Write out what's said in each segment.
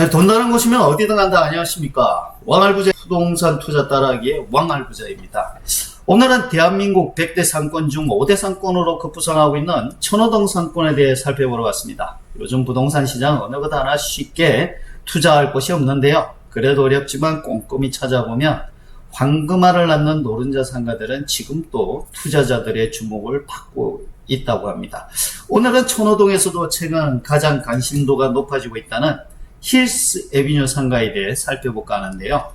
돈 나는 곳이면 어디든 간다. 안녕하십니까. 왕알부자 부동산 투자 따라하기의 왕알부자입니다. 오늘은 대한민국 100대 상권 중 5대 상권으로 급부상하고 있는 천호동 상권에 대해 살펴보러 왔습니다. 요즘 부동산 시장 어느 것 하나 쉽게 투자할 곳이 없는데요. 그래도 어렵지만 꼼꼼히 찾아보면 황금알을 낳는 노른자 상가들은 지금 또 투자자들의 주목을 받고 있다고 합니다. 오늘은 천호동에서도 최근 가장 관심도가 높아지고 있다는 힐스 에비뉴 상가에 대해 살펴볼까 하는데요.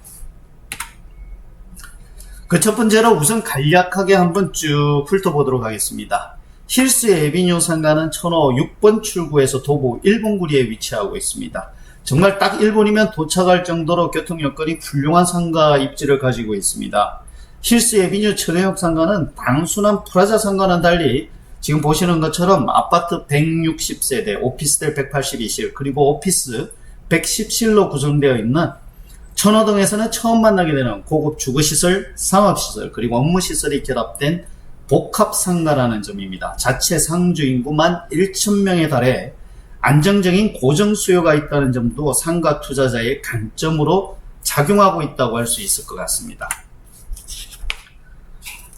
그 첫 번째로 우선 간략하게 한번 쭉 훑어보도록 하겠습니다. 힐스 에비뉴 상가는 천호 6번 출구에서 도보 1번 거리에 위치하고 있습니다. 정말 딱 1분이면 도착할 정도로 교통 여건이 훌륭한 상가 입지를 가지고 있습니다. 힐스 에비뉴 천호역 상가는 단순한 프라자 상가와는 달리 지금 보시는 것처럼 아파트 160세대, 오피스텔 182실, 그리고 오피스 110실로 구성되어 있는 천호동에서는 처음 만나게 되는 고급 주거시설, 상업시설, 그리고 업무시설이 결합된 복합상가라는 점입니다. 자체 상주 인구만 1,000명에 달해 안정적인 고정 수요가 있다는 점도 상가 투자자의 강점으로 작용하고 있다고 할 수 있을 것 같습니다.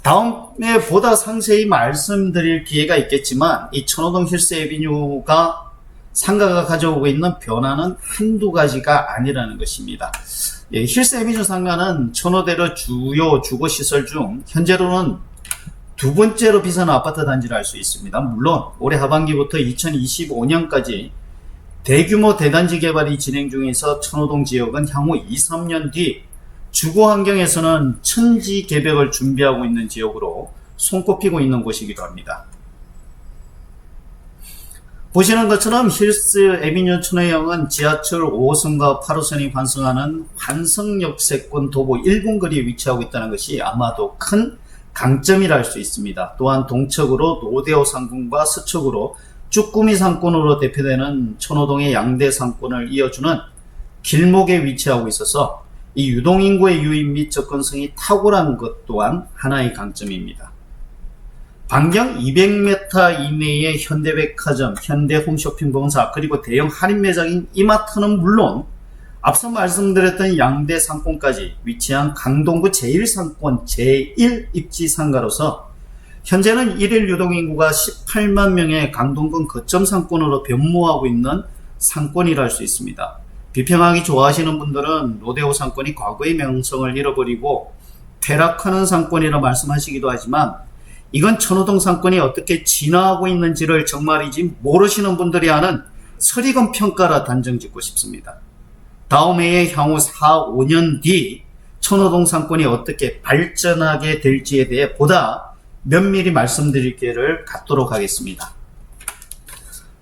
다음에 보다 상세히 말씀드릴 기회가 있겠지만 이 천호동 힐스 에비뉴가 상가가 가져오고 있는 변화는 한두 가지가 아니라는 것입니다. 힐스 에비뉴 상가는 천호대로 주요 주거시설 중 현재로는 두 번째로 비싼 아파트 단지를 알 수 있습니다. 물론 올해 하반기부터 2025년까지 대규모 대단지 개발이 진행 중에서 천호동 지역은 향후 2-3년 뒤 주거 환경에서는 천지 개벽을 준비하고 있는 지역으로 손꼽히고 있는 곳이기도 합니다. 보시는 것처럼 힐스 에비뉴 천호역은 지하철 5호선과 8호선이 환승하는 환승역세권 도보 1분 거리에 위치하고 있다는 것이 아마도 큰 강점이라 할 수 있습니다. 또한 동쪽으로 노대호 상권과 서쪽으로 쭈꾸미 상권으로 대표되는 천호동의 양대 상권을 이어주는 길목에 위치하고 있어서 이 유동인구의 유입 및 접근성이 탁월한 것 또한 하나의 강점입니다. 반경 200m 이내의 현대백화점, 현대홈쇼핑본사, 그리고 대형 할인매장인 이마트는 물론 앞서 말씀드렸던 양대 상권까지 위치한 강동구 제1상권 제1입지 상가로서 현재는 1일 유동인구가 18만 명의 강동구 거점 상권으로 변모하고 있는 상권이라 할 수 있습니다. 비평하기 좋아하시는 분들은 노대호 상권이 과거의 명성을 잃어버리고 퇴락하는 상권이라 말씀하시기도 하지만 이건 천호동 상권이 어떻게 진화하고 있는지를 정말이지 모르시는 분들이 하는 설익은 평가라 단정짓고 싶습니다. 다음 해에 향후 4-5년 뒤 천호동 상권이 어떻게 발전하게 될지에 대해 보다 면밀히 말씀드릴 기회를 갖도록 하겠습니다.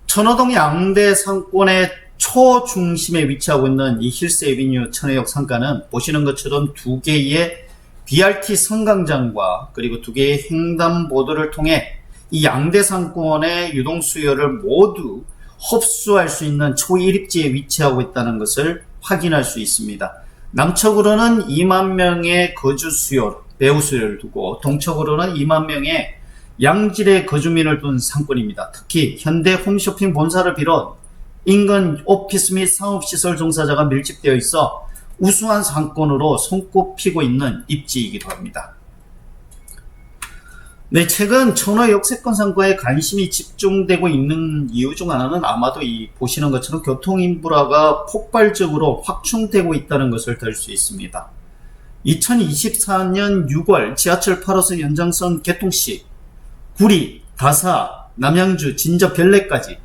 천호동 양대 상권의 초중심에 위치하고 있는 이 힐스 에비뉴 천호역 상가는 보시는 것처럼 두 개의 BRT 승강장과 그리고 두 개의 횡단보도를 통해 이 양대 상권의 유동 수요를 모두 흡수할 수 있는 초1입지에 위치하고 있다는 것을 확인할 수 있습니다. 남쪽으로는 2만 명의 거주 수요, 배후 수요를 두고 동쪽으로는 2만 명의 양질의 거주민을 둔 상권입니다. 특히 현대 홈쇼핑 본사를 비롯 인근 오피스 및 상업시설 종사자가 밀집되어 있어 우수한 상권으로 손꼽히고 있는 입지이기도 합니다. 네, 최근 천호 역세권 상가에 관심이 집중되고 있는 이유 중 하나는 아마도 이 보시는 것처럼 교통인프라가 폭발적으로 확충되고 있다는 것을 들 수 있습니다. 2024년 6월 지하철 8호선 연장선 개통 시 구리, 다사, 남양주, 진저, 별내까지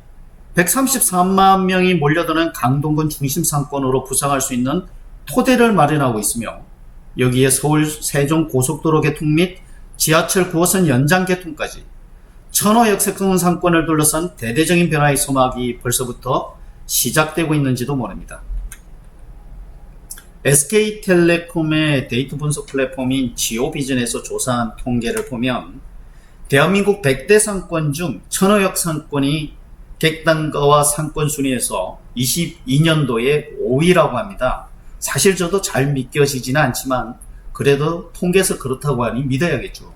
133만 명이 몰려드는 강동권 중심 상권으로 부상할 수 있는 토대를 마련하고 있으며 여기에 서울 세종 고속도로 개통 및 지하철 9호선 연장 개통까지 천호 역세권 상권을 둘러싼 대대적인 변화의 소막이 벌써부터 시작되고 있는지도 모릅니다. SK텔레콤의 데이터 분석 플랫폼인 지오비전에서 조사한 통계를 보면 대한민국 100대 상권 중 천호역 상권이 객단가와 상권 순위에서 22년도에 5위라고 합니다. 사실 저도 잘 믿겨지지는 않지만 그래도 통계에서 그렇다고 하니 믿어야겠죠.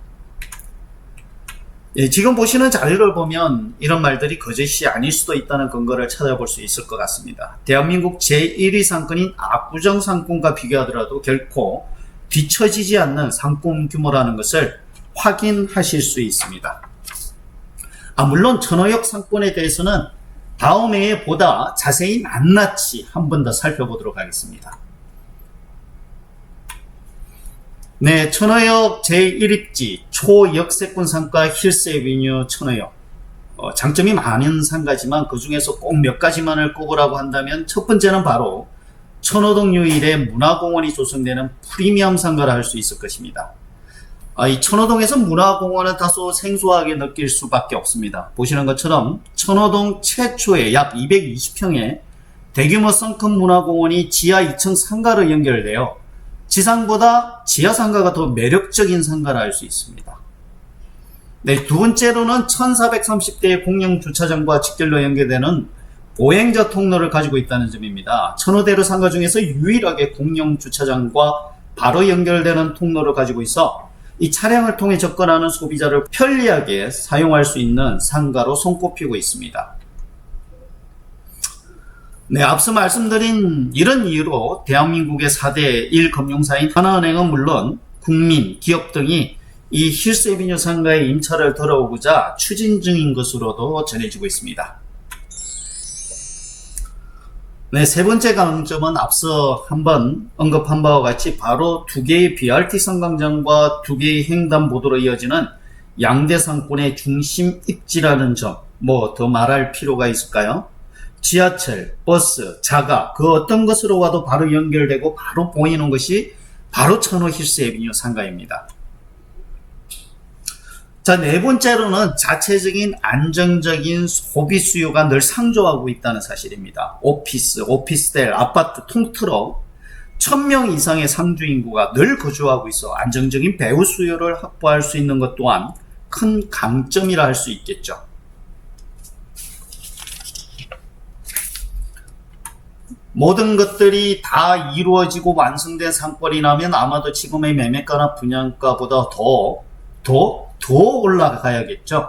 예, 지금 보시는 자료를 보면 이런 말들이 거짓이 아닐 수도 있다는 근거를 찾아볼 수 있을 것 같습니다. 대한민국 제1위 상권인 압구정 상권과 비교하더라도 결코 뒤처지지 않는 상권 규모라는 것을 확인하실 수 있습니다. 물론 천호역 상권에 대해서는 다음 해에 보다 자세히 낱낱이 한 번 더 살펴보도록 하겠습니다. 네, 천호역 제1입지 초역세권 상가 힐스 애비뉴 천호역. 장점이 많은 상가지만 그 중에서 꼭 몇 가지만을 꼽으라고 한다면 첫 번째는 바로 천호동 유일의 문화공원이 조성되는 프리미엄 상가라 할 수 있을 것입니다. 이 천호동에서 문화공원은 다소 생소하게 느낄 수밖에 없습니다. 보시는 것처럼 천호동 최초의 약 220평의 대규모 썬큰 문화공원이 지하 2층 상가로 연결되어 지상보다 지하 상가가 더 매력적인 상가라 할 수 있습니다. 네, 두 번째로는 1430대의 공영 주차장과 직결로 연계되는 보행자 통로를 가지고 있다는 점입니다. 천호대로 상가 중에서 유일하게 공영 주차장과 바로 연결되는 통로를 가지고 있어 이 차량을 통해 접근하는 소비자를 편리하게 사용할 수 있는 상가로 손꼽히고 있습니다. 네, 앞서 말씀드린 이런 이유로 대한민국의 4대 1금융사인 하나은행은 물론 국민, 기업 등이 이 힐스 애비뉴 상가의 임차를 들어오고자 추진 중인 것으로도 전해지고 있습니다. 네, 세 번째 강점은 앞서 한번 언급한 바와 같이 바로 두 개의 BRT 승강장과 두 개의 횡단보도로 이어지는 양대 상권의 중심 입지라는 점, 뭐 더 말할 필요가 있을까요? 지하철, 버스, 자가 그 어떤 것으로 와도 바로 연결되고 바로 보이는 것이 바로 천호 힐스 애비뉴 상가입니다. 자, 네 번째로는 자체적인 안정적인 소비 수요가 늘 상조하고 있다는 사실입니다. 오피스텔, 아파트 통틀어 1000명 이상의 상주 인구가 늘 거주하고 있어 안정적인 배우 수요를 확보할 수 있는 것 또한 큰 강점이라 할 수 있겠죠. 모든 것들이 다 이루어지고 완성된 상권이라면 아마도 지금의 매매가나 분양가보다 더 올라가야겠죠.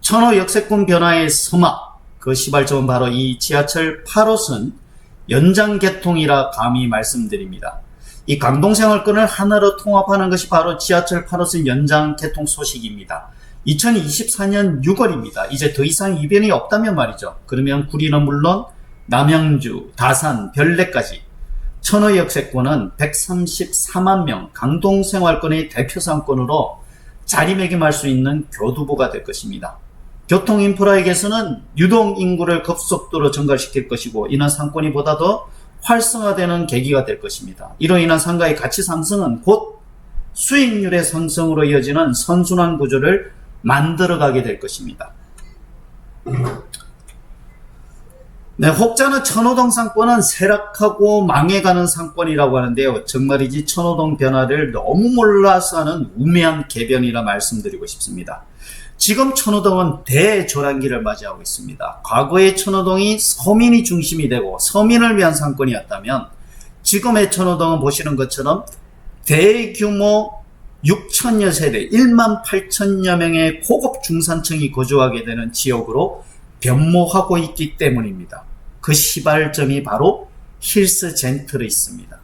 천호 역세권 변화의 서막, 그 시발점은 바로 이 지하철 8호선 연장 개통이라 감히 말씀드립니다. 이 강동생활권을 하나로 통합하는 것이 바로 지하철 8호선 연장 개통 소식입니다. 2024년 6월입니다. 이제 더 이상 이변이 없다면 말이죠. 그러면 구리는 물론 남양주, 다산, 별내까지 천호 역세권은 134만 명 강동생활권의 대표 상권으로 자리매김할 수 있는 교두보가 될 것입니다. 교통 인프라에게서는 유동 인구를 급속도로 증가시킬 것이고 이는 상권이 보다 더 활성화되는 계기가 될 것입니다. 이로 인한 상가의 가치 상승은 곧 수익률의 상승으로 이어지는 선순환 구조를 만들어가게 될 것입니다. 네, 혹자는 천호동 상권은 쇠락하고 망해가는 상권이라고 하는데요. 정말이지 천호동 변화를 너무 몰라서 하는 우매한 개변이라 말씀드리고 싶습니다. 지금 천호동은 대조란기를 맞이하고 있습니다. 과거의 천호동이 서민이 중심이 되고 서민을 위한 상권이었다면 지금의 천호동은 보시는 것처럼 대규모 6천여 세대 1만 8천여 명의 고급 중산층이 거주하게 되는 지역으로 변모하고 있기 때문입니다. 그 시발점이 바로 힐스 젠틀에 있습니다.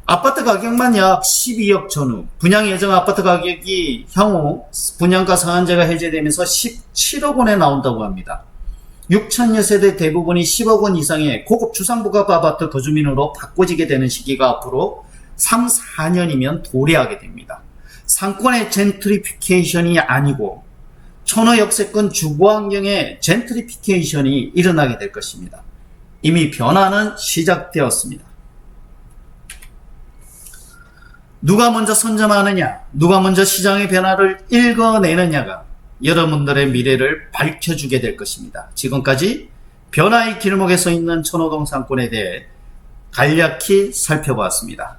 아파트 가격만 약 12억 전후, 분양 예정 아파트 가격이 향후 분양가 상한제가 해제되면서 17억 원에 나온다고 합니다. 6천여 세대 대부분이 10억 원 이상의 고급 주상복합 아파트 거주민으로 바꿔지게 되는 시기가 앞으로 3, 4년이면 도래하게 됩니다. 상권의 젠트리피케이션이 아니고 천호 역세권 주거환경의 젠트리피케이션이 일어나게 될 것입니다. 이미 변화는 시작되었습니다. 누가 먼저 선점하느냐, 누가 먼저 시장의 변화를 읽어내느냐가 여러분들의 미래를 밝혀주게 될 것입니다. 지금까지 변화의 길목에 서 있는 천호동 상권에 대해 간략히 살펴보았습니다.